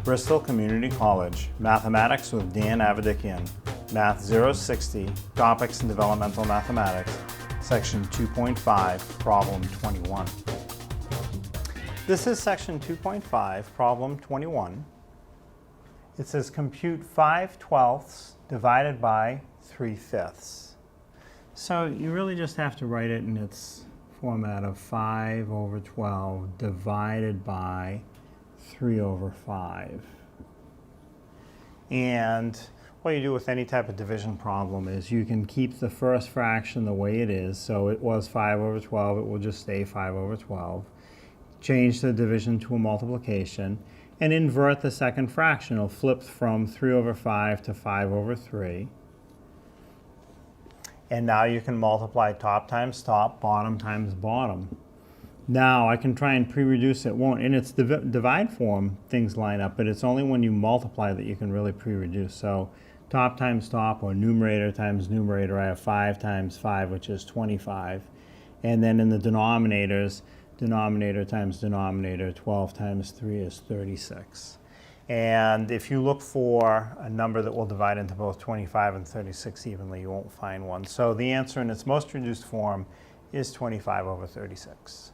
Bristol Community College, Mathematics with Dan Avedikian, Math 060, Topics in Developmental Mathematics, Section 2.5, Problem 21. This is Section 2.5, Problem 21. It says compute 5/12 divided by 3/5. So you really just have to write it in its format of 5/12 divided by 3/5. And what you do with any type of division problem is you can keep the first fraction the way it is. So it was 5/12, it will just stay 5/12. Change the division to a multiplication and invert the second fraction. It'll flip from 3/5 to 5/3. And now you can multiply top times top, bottom times bottom. Now I can try and pre-reduce it. Won't in its divide form things line up, but it's only when you multiply that you can really pre-reduce. So top times top, or numerator times numerator, I have 5 times 5, which is 25. And then in the denominators, denominator times denominator, 12 times 3 is 36. And if you look for a number that will divide into both 25 and 36 evenly, you won't find one. So the answer in its most reduced form is 25/36.